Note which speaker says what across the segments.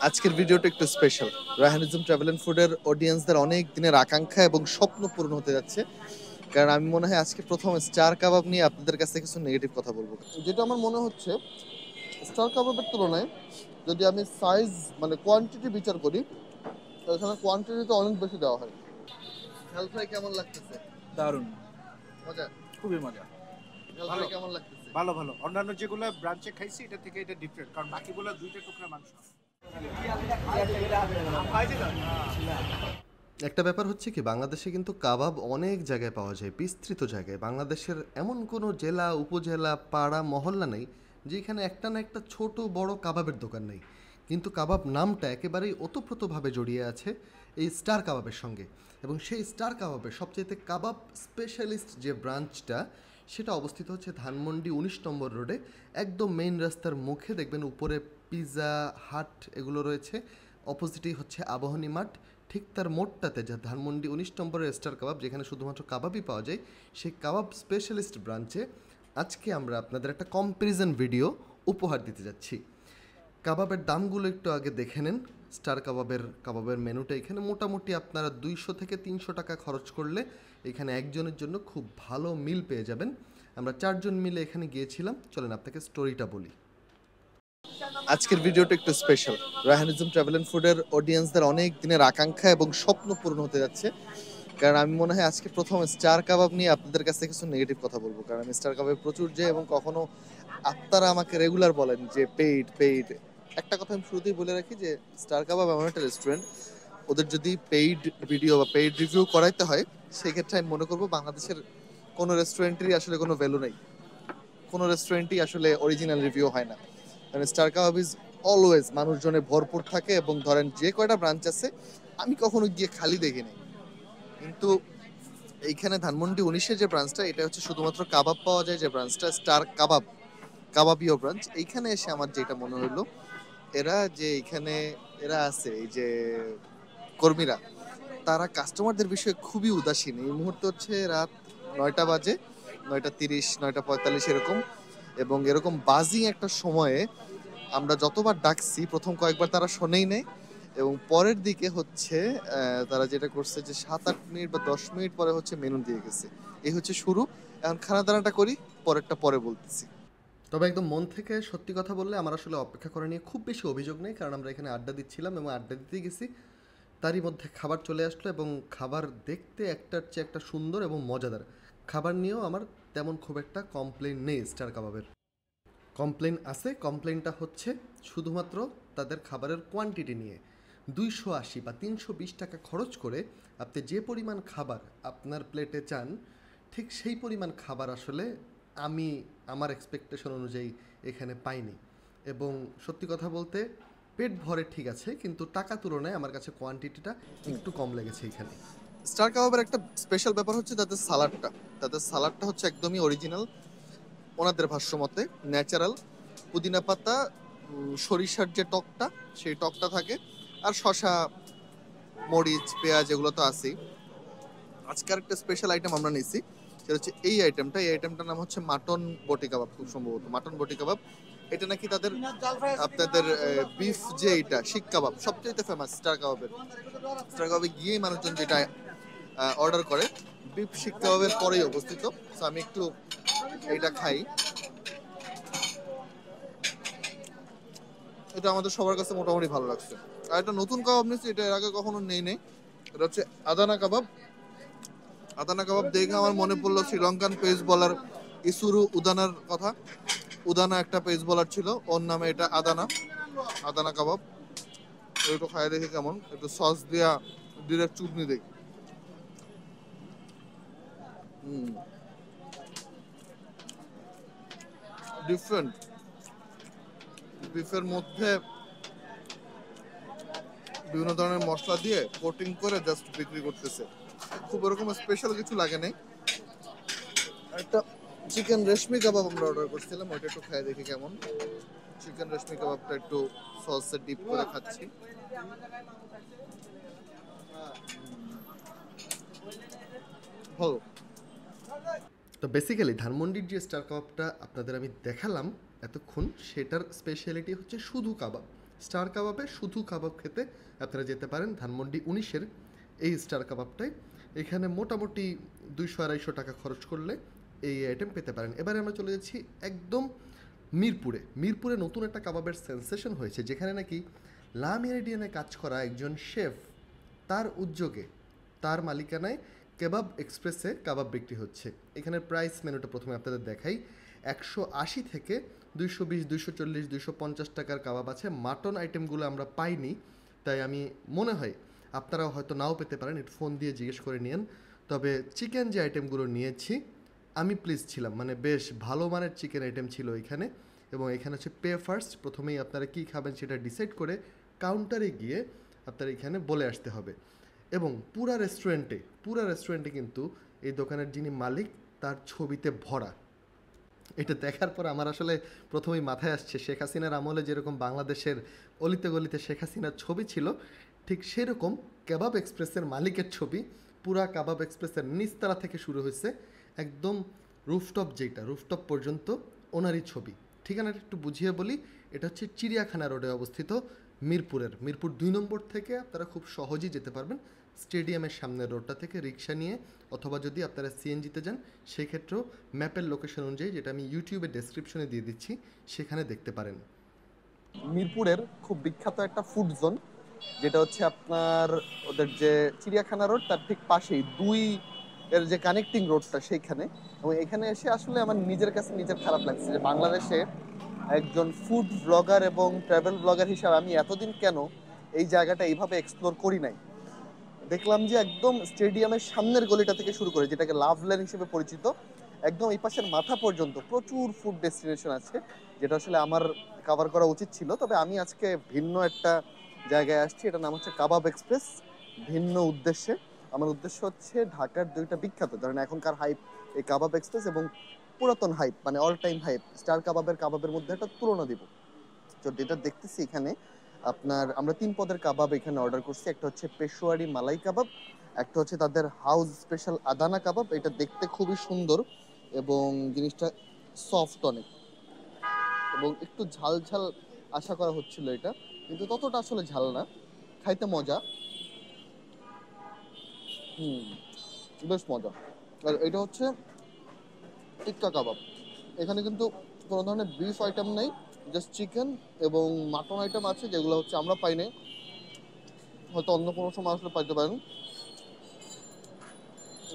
Speaker 1: আজকের ভিডিওটা একটু স্পেশাল। রায়হানিজম ট্রাভেল এন্ড ফুডের অডিয়েন্সদের অনেক দিনের আকাঙ্ক্ষা এবং স্বপ্ন পূরণ হতে যাচ্ছে। কারণ আমি মনে হয় আজকে প্রথম স্টার কাবাব নিয়ে আপনাদের কাছে কিছু নেগেটিভ কথা বলবো। যেটা আমার মনে হচ্ছে, স্টার কাবাবের তুলনায় যদি আমি সাইজ মানে কোয়ান্টিটি বিচার করি, তো এখানে কোয়ান্টিটিতে অনেক বেশি দেওয়া হয়। ঝাল ফ্রাই কেমন লাগতেছে?
Speaker 2: দারুণ,
Speaker 1: মজা?
Speaker 2: খুবই মজা।
Speaker 1: ঝাল
Speaker 3: ভালো
Speaker 1: ফ্রাই কেমন লাগতেছে?
Speaker 3: ভালো ভালো অন্যান্য যেগুলো ব্রাঞ্চে খাইছি এটা থেকে এটা ডিফারেন্ট, কারণ বাকিগুলো দুইটা টুকরা মাংস।
Speaker 4: একটা ব্যাপার হচ্ছে কি, বাংলাদেশে কিন্তু কাবাব অনেক জায়গায় পাওয়া যায়, বিস্তৃত জায়গায়। বাংলাদেশের এমন কোনো জেলা, উপজেলা, পাড়া, মহল্লা নেই যেখানে একটা না একটা ছোট বড় কাবাবের দোকান নেই। কিন্তু কাবাব নামটা একেবারেই ওতপ্রোতভাবে জড়িয়ে আছে এই স্টার কাবাবের সঙ্গে। এবং সেই স্টার কাবাবের সবচেয়ে কাবাব স্পেশালিস্ট যে ব্রাঞ্চটা, সেটা অবস্থিত হচ্ছে ধানমন্ডি 19 নম্বর রোডে, একদম মেইন রাস্তার মুখে। দেখবেন উপরে পিৎজা হাট এগুলো রয়েছে, অপোজিটেই হচ্ছে আবাহনী মাঠ। ঠিক তার মোড়টাতে, যা ধানমন্ডি 19 নম্বরের স্টার কাবাব, যেখানে শুধুমাত্র কাবাবই পাওয়া যায়, সেই কাবাব স্পেশালিস্ট ব্রাঞ্চে আজকে আমরা আপনাদের একটা কম্প্যারিজন ভিডিও উপহার দিতে যাচ্ছি। কাবাবের দামগুলো একটু আগে দেখে নেন। স্টার কাবাবের মেনুটা এখানে মোটামুটি আপনারা 200 থেকে 300 টাকা খরচ করলে এখানে একজনের জন্য খুব ভালো মিল পেয়ে যাবেন। আমরা 4 জন মিলে এখানে গিয়েছিলাম। চলেন আপনাকে স্টোরিটা বলি।
Speaker 1: আজকের ভিডিওটা একটু স্পেশাল। রায়হানিজম ট্রাভেল এন্ড ফুডের অডিয়েন্সদের অনেক দিনের আকাঙ্ক্ষা এবং স্বপ্ন পূরণ হতে যাচ্ছে। কারণ আমি মনে হয় আজকে প্রথম স্টার কাবাব নিয়ে আপনাদের কাছে কিছু নেগেটিভ কথা বলবো। কারণ আমি স্টার কাবাবে প্রচুর যাই এবং কখনো আপনারা আমাকে রেগুলার বলেন যে পেইড পেইড। একটা কথা আমি শুরুতেই বলে রাখি যে স্টার কাবাব এমন একটা রেস্টুরেন্ট, ওদের যদি পেইড ভিডিও বা পেইড রিভিউ করাইতে হয়, সেক্ষেত্রে আমি মনে করবো বাংলাদেশের কোনো রেস্টুরেন্টেরই আসলে কোনো ভ্যালু নেই। কোনো রেস্টুরেন্টই আসলে অরিজিনাল রিভিউ হয় না। কারণ স্টার কাবাব ইজ অলওয়েজ মানুষজনে ভরপুর থাকে। এবং ধরেন যে কয়টা ব্রাঞ্চ আছে, আমি কখনো গিয়ে খালি দেখিনি। কিন্তু এইখানে ধানমন্ডি 19-এর যে ব্রাঞ্চটা, এটা হচ্ছে শুধুমাত্র কাবাব পাওয়া যায় যে ব্রাঞ্চটা, স্টার কাবাব, কাবাবিও ব্রাঞ্চ। এইখানে এসে আমার যেটা মনে হলো, এরা যে এইখানে এরা আছে, এই যে কর্মীরা, তারা কাস্টমারদের বিষয়ে খুবই উদাসীন। এই মুহূর্তে হচ্ছে রাত 9টা বাজে, 9টা 30, 9টা 45 এরকম। এবং এরকম বাজিং একটা সময়ে আমরা যতবার ডাকছি, প্রথম কয়েকবার তারা শোনেই নেই। এবং পরের দিকে হচ্ছে তারা যেটা করছে যে 7-8 মিনিট বা 10 মিনিট পরে হচ্ছে মেনু দিয়ে গেছে। এই হচ্ছে শুরু। এখন খানা দানাটা করি, পরেরটা পরে বলতেছি।
Speaker 4: তবে একদম মন থেকে সত্যি কথা বললে, আমার আসলে অপেক্ষা করা নিয়ে খুব বেশি অভিযোগ নেই, কারণ আমরা এখানে আড্ডা দিচ্ছিলাম এবং আড্ডা দিতেই গেছি। তারই মধ্যে খাবার চলে আসলো এবং খাবার দেখতে একটার চেয়ে একটা সুন্দর এবং মজাদার। খাবার নিয়েও আমার তেমন খুব একটা কমপ্লেন নেই স্টার কাবাবের। কমপ্লেন আছে, কমপ্লেনটা হচ্ছে শুধুমাত্র তাদের খাবারের কোয়ান্টিটি নিয়ে। 280 বা 320 টাকা খরচ করে আপনি যে পরিমাণ খাবার আপনার প্লেটে চান, ঠিক সেই পরিমাণ খাবার আসলে আমি আমার এক্সপেকটেশন অনুযায়ী এখানে পাইনি। এবং সত্যি কথা বলতে, পেট ভরে ঠিক আছে, কিন্তু টাকা তুলনায় আমার কাছে কোয়ান্টিটিটা একটু কম লেগেছে এখানে।
Speaker 1: স্টার কাবাবের একটা স্পেশাল ব্যাপার হচ্ছে তাদের সালাডটা হচ্ছে একদমই অরিজিনাল। ওনাদের ভাষ্য মতে ন্যাচারাল পুদিনা পাতা, সরিষার যে টকটা, সেই টকটা থাকে। আর শশা, মরিচ, পেঁয়াজ এগুলো তো আছেই। আজকের একটা স্পেশাল আইটেম আমরা নিয়েছি, সেটা হচ্ছে এই আইটেমটার নাম হচ্ছে মাটন বটি কাবাব, খুব সম্ভবত মাটন বটি কাবাব। এটা নাকি তাদের আপনাদের বিফ যে এইটা শিক কাবাব সবচেয়ে ফেমাস স্টার কাবাবে গিয়েই মানুষজন যেটা অর্ডার করে, বিফ শিক কাবাবের পরেই অবস্থিত। তো আমি একটু এইটা খাই। এটা আমাদের সবার কাছে মোটামুটি ভালো লাগছে। আর একটা নতুন কাবাব নিয়েছি, এটা এর আগে কখনো নেই। এটা হচ্ছে আদানা কাবাব। আদানা কাবাব দেখে আমার মনে পড়লো শ্রীলঙ্কান পেস বলার ইসুরু উদানার কথা। উদানা একটা পেস বলার ছিল, ওর নামে এটা আদানা। আদানা কাবাব একটু খাই দেখি কেমন। একটু সস দিয়া ডিরেক্ট চুটনি দিই। ডিফারেন্ট। বিফের মধ্যে বিভিন্ন ধরনের মশলা দিয়ে কোটিং করে জাস্ট বিক্রি করতেছে। খুব ওরকম স্পেশাল কিছু লাগে নাই। একটা চিকেন রেশমি কাবাব আমরা অর্ডার করছিলাম, ওইটা একটু খাই দেখি কেমন। চিকেন রেশমি কাবাবটা একটু সসে ডিপ করে খাচ্ছি। ভালো।
Speaker 4: তো বেসিক্যালি ধানমন্ডির যে স্টার কাবাবটা আপনাদের আমি দেখালাম এতক্ষণ, সেটার স্পেশালিটি হচ্ছে শুধু কাবাব। স্টার কাবাবে শুধু কাবাব খেতে আপনারা যেতে পারেন ধানমন্ডি 19-এর এই স্টার কাবাবটাই। এখানে মোটামুটি 200-250 টাকা খরচ করলে এই আইটেম পেতে পারেন। এবারে আমরা চলে যাচ্ছি একদম মিরপুরে নতুন একটা কাবাবের সেন্সেশন হয়েছে, যেখানে নাকি লা মেরিডিয়ানে কাজ করা একজন শেফ, তার উদ্যোগে, তার মালিকানায় কেবাব এক্সপ্রেসে কাবাব বিক্রি হচ্ছে। এখানে প্রাইস মেনুটা প্রথমে আপনাদের দেখাই। 180 থেকে 220, 240, 250 টাকার কাবাব আছে। মাটন আইটেমগুলো আমরা পাইনি, তাই আমি মনে হয় আপনারাও হয়তো নাও পেতে পারেন, একটু ফোন দিয়ে জিজ্ঞেস করে নিন। তবে চিকেন যে আইটেমগুলো নিয়েছি আমি প্লিজ ছিলাম, মানে বেশ ভালো মানের চিকেন আইটেম ছিল এখানে। এবং এখানে হচ্ছে পে ফার্স্ট, প্রথমেই আপনারা কী খাবেন সেটা ডিসাইড করে কাউন্টারে গিয়ে আপনারা এখানে বলে আসতে হবে। এবং পুরা রেস্টুরেন্টে কিন্তু এই দোকানের যিনি মালিক তার ছবিতে ভরা। এটা দেখার পর আমার আসলে প্রথমেই মাথায় আসছে শেখ হাসিনার আমলে যেরকম বাংলাদেশের অলিতে গলিতে শেখ হাসিনার ছবি ছিল, ঠিক সেরকম কাবাব এক্সপ্রেসের মালিকের ছবি পুরা কাবাব এক্সপ্রেসের নিচতলা থেকে শুরু হয়েছে একদম রুফটপ পর্যন্ত ওনারই ছবি। ঠিকানাটা একটু বুঝিয়ে বলি, এটা হচ্ছে চিড়িয়াখানা রোডে অবস্থিত, মিরপুর 2 নম্বর থেকে আপনারা খুব সহজেই যেতে পারবেন স্টেডিয়ামের সামনের রোডটা থেকে রিক্সা নিয়ে, অথবা যদি আপনারা সিএনজিতে যান সেক্ষেত্রেও ম্যাপের লোকেশন অনুযায়ী, যেটা আমি ইউটিউবে ডেসক্রিপশনে দিয়ে দিচ্ছি, সেখানে দেখতে পারেন।
Speaker 1: মিরপুরের খুব বিখ্যাত একটা ফুড জোন, যেটা হচ্ছে আপনার ওদের যে চিড়িয়াখানা রোড তার ঠিক পাশেই 2 এর যে কানেক্টিং রোডটা সেইখানে। এবং এখানে এসে আসলে আমার নিজের কাছে খারাপ লাগছে যে বাংলাদেশে একজন ফুড ব্লগার এবং ট্রাভেল ব্লগার হিসাবে আমি এতদিন কেন এই জায়গাটা এইভাবে এক্সপ্লোর করি নাই। দেখলাম যে একদম স্টেডিয়ামের সামনের গলিটা থেকে শুরু করে, যেটাকে লাভ লেন হিসেবে পরিচিত, একদম এই পাশের মাথা পর্যন্ত প্রচুর ফুড ডেস্টিনেশন আছে, যেটা আসলে আমার কভার করা উচিত ছিল। তবে আমি আজকে ভিন্ন একটা জায়গায় আসছি, এটার নাম হচ্ছে কাবাব এক্সপ্রেস। ভিন্ন উদ্দেশ্যে, আমার উদ্দেশ্য হচ্ছে ঢাকার 2টা বিখ্যাত, ধরেন এখনকার হাইপ এই কাবাব এক্সপ্রেস এবং পুরাতন হাইপ মানে অল টাইম হাইপ স্টার কাবাবের মধ্যে একটা তুলনা দিব। তো যেটা দেখতেছি এখানে আপনার আমরা 3 পদের কাবাব এখানে অর্ডার করছি। একটা হচ্ছে পেশোয়ারি মালাই কাবাব, একটা হচ্ছে তাদের হাউস স্পেশাল আদানা কাবাব। এটা দেখতে খুবই সুন্দর এবং জিনিসটা সফট অনেক, এবং একটু ঝাল ঝাল আশা করা হচ্ছিল এটা, কিন্তু ততটা আসলে ঝাল না, খাইতে মজা। বেশ মজা। আর এটা হচ্ছে টিক্কা কাবাব। এখানে কিন্তু কোনো ধরনের বিফ আইটেম নেই, জাস্ট চিকেন এবং মাটন আইটেম আছে, যেগুলো হচ্ছে আমরা পাই নাই, হয়তো অন্য কোনো সময় আসলে পাইতে পারেন।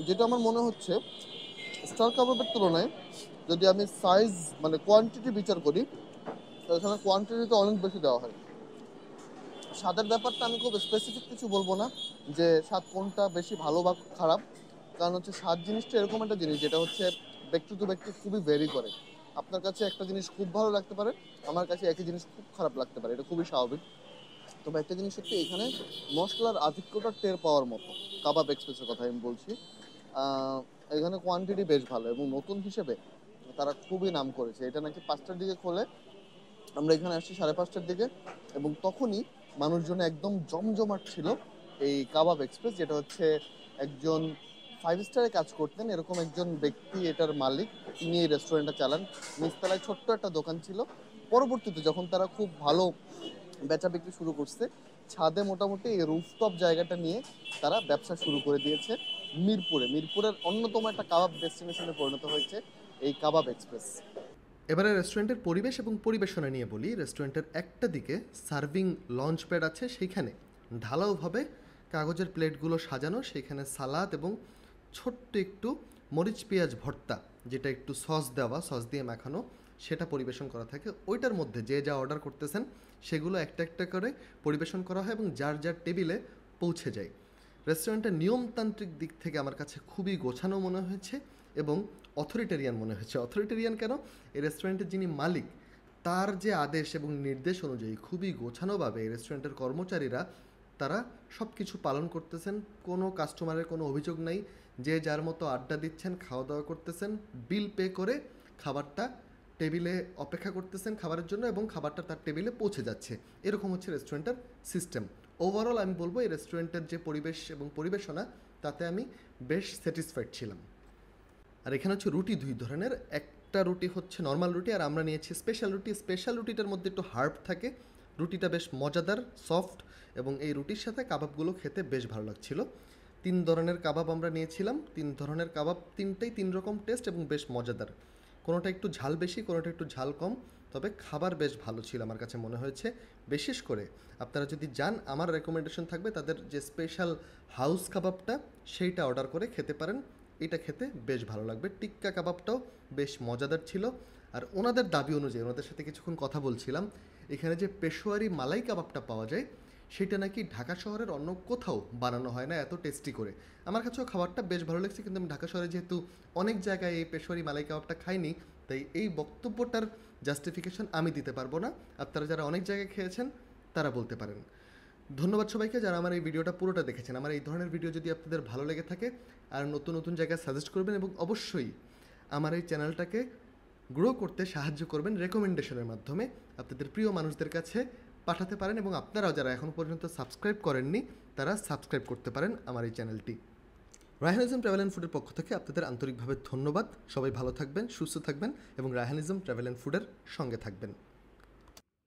Speaker 1: যেটা আমার মনে হচ্ছে স্টার কাবাবের তুলনায় যদি আমি সাইজ মানে কোয়ান্টিটি বিচার করি, তো এখানে কোয়ান্টিটিতে অনেক বেশি দেওয়া হয়। স্বাদের ব্যাপারটা আমি খুব স্পেসিফিক কিছু বলবো না যে স্বাদ কোনটা বেশি ভালো বা খারাপ, কারণ হচ্ছে স্বাদ জিনিসটা এরকম একটা জিনিস যেটা হচ্ছে ব্যক্তি টু ব্যক্তি খুবই ভেরি করে। আপনার কাছে একটা জিনিস খুব ভালো লাগতে পারে, আমার কাছে একই জিনিস খুব খারাপ লাগতে পারে, এটা খুবই স্বাভাবিক। তবে একটা জিনিস হচ্ছে এখানে মশলার আধিক্যটা টের পাওয়ার মতো। কাবাব এক্সপ্রেসের কথা আমি বলছি, এখানে কোয়ান্টিটি বেশ ভালো এবং নতুন হিসেবে তারা খুবই নাম করেছে। এটা নাকি 5টার দিকে খোলে, আমরা এখানে আসছি 5:30টার দিকে, এবং তখনই মানুষজন একদম জমজমাট ছিল এই কাবাব এক্সপ্রেস, যেটা হচ্ছে একজন 5 স্টারে কাজ করতেন এরকম একজন ব্যক্তি এটার মালিক, তিনি এই রেস্টুরেন্টটা চালান। নিচতলায় ছোট্ট একটা দোকান ছিল, পরবর্তীতে যখন তারা খুব ভালো বেচা বিক্রি শুরু করছে, ছাদে মোটামুটি এই রুফটপ জায়গাটা নিয়ে তারা ব্যবসা শুরু করে দিয়েছে। মিরপুরের অন্যতম একটা কাবাব ডেস্টিনেশনে পরিণত হয়েছে এই কাবাব এক্সপ্রেস।
Speaker 4: এবারে রেস্টুরেন্টের পরিবেশ এবং পরিবেশনা নিয়ে বলি। রেস্টুরেন্টের একটা দিকে সার্ভিং লঞ্চ প্যাড আছে, সেইখানে ঢালাওভাবে কাগজের প্লেটগুলো সাজানো, সেইখানে সালাদ এবং ছোট্ট একটু মরিচ পেঁয়াজ ভর্তা, যেটা একটু সস দিয়ে মাখানো, সেটা পরিবেশন করা থাকে। ওইটার মধ্যে যে যা অর্ডার করতেছেন সেগুলো একটা একটা করে পরিবেশন করা হয় এবং যার যার টেবিলে পৌঁছে যায়। রেস্টুরেন্টের নিয়মতান্ত্রিক দিক থেকে আমার কাছে খুবই গোছানো মনে হয়েছে এবং অথরিটেরিয়ান মনে হয়েছে। অথরিটেরিয়ান কেন? এই রেস্টুরেন্টের যিনি মালিক, তার যে আদেশ এবং নির্দেশ অনুযায়ী খুবই গোছানোভাবে এই রেস্টুরেন্টের কর্মচারীরা তারা সব কিছু পালন করতেছেন। কোনো কাস্টমারের কোনো অভিযোগ নাই, যে যার মতো আড্ডা দিচ্ছেন, খাওয়া দাওয়া করতেছেন, বিল পে করে খাবারটা টেবিলে অপেক্ষা করতেছেন খাবারের জন্য এবং খাবারটা তার টেবিলে পৌঁছে যাচ্ছে। এরকম হচ্ছে রেস্টুরেন্টের সিস্টেম। ওভারঅল আমি বলবো এই রেস্টুরেন্টের যে পরিবেশ এবং পরিবেশনা, তাতে আমি বেশ স্যাটিসফাইড ছিলাম। আর এখানে হচ্ছে রুটি 2 ধরনের, একটা রুটি হচ্ছে নর্মাল রুটি আর আমরা নিয়েছি স্পেশাল রুটি। স্পেশাল রুটিটার মধ্যে একটু হার্ব থাকে, রুটিটা বেশ মজাদার, সফট, এবং এই রুটির সাথে কাবাবগুলো খেতে বেশ ভালো লাগছিল। 3 ধরনের কাবাব আমরা নিয়েছিলাম। 3 ধরনের কাবাব, তিনটেই 3 রকম টেস্ট এবং বেশ মজাদার। কোনোটা একটু ঝাল বেশি, কোনোটা একটু ঝাল কম, তবে খাবার বেশ ভালো ছিল আমার কাছে মনে হয়েছে। বিশেষ করে আপনারা যদি যান, আমার রেকমেন্ডেশন থাকবে তাদের যে স্পেশাল হাউস কাবাবটা সেইটা অর্ডার করে খেতে পারেন। এটা খেতে বেশ ভালো লাগবে। টিক্কা কাবাবটাও বেশ মজাদার ছিল। আর ওনাদের দাবি অনুযায়ী, ওনাদের সাথে কিছুক্ষণ কথা বলছিলাম, এখানে যে পেশোয়ারি মালাই কাবাবটা পাওয়া যায় সেটা নাকি ঢাকা শহরের অন্য কোথাও বানানো হয় না এত টেস্টি করে। আমার কাছেও খাবারটা বেশ ভালো লাগছে, কিন্তু আমি ঢাকা শহরে যেহেতু অনেক জায়গায় এই পেশোয়ারি মালাই কাবাবটা খাইনি, তাই এই বক্তব্যটার জাস্টিফিকেশন আমি দিতে পারবো না। আপনারা যারা অনেক জায়গায় খেয়েছেন তারা বলতে পারেন। ধন্যবাদ সবাইকে যারা আমার এই ভিডিওটা পুরোটা দেখেছেন। আমার এই ধরনের ভিডিও যদি আপনাদের ভালো লেগে থাকে আর নতুন নতুন জায়গায় সাজেস্ট করবেন, এবং অবশ্যই আমার এই চ্যানেলটাকে গ্রো করতে সাহায্য করবেন রেকমেন্ডেশনের মাধ্যমে আপনাদের প্রিয় মানুষদের কাছে পাঠাতে পারেন, এবং আপনারাও যারা এখনও পর্যন্ত সাবস্ক্রাইব করেননি তারা সাবস্ক্রাইব করতে পারেন আমার এই চ্যানেলটি। রায়হানিজম ট্রাভেল অ্যান্ড ফুডের পক্ষ থেকে আপনাদের আন্তরিকভাবে ধন্যবাদ। সবাই ভালো থাকবেন, সুস্থ থাকবেন এবং রায়হানিজম ট্রাভেল অ্যান্ড ফুডের সঙ্গে থাকবেন।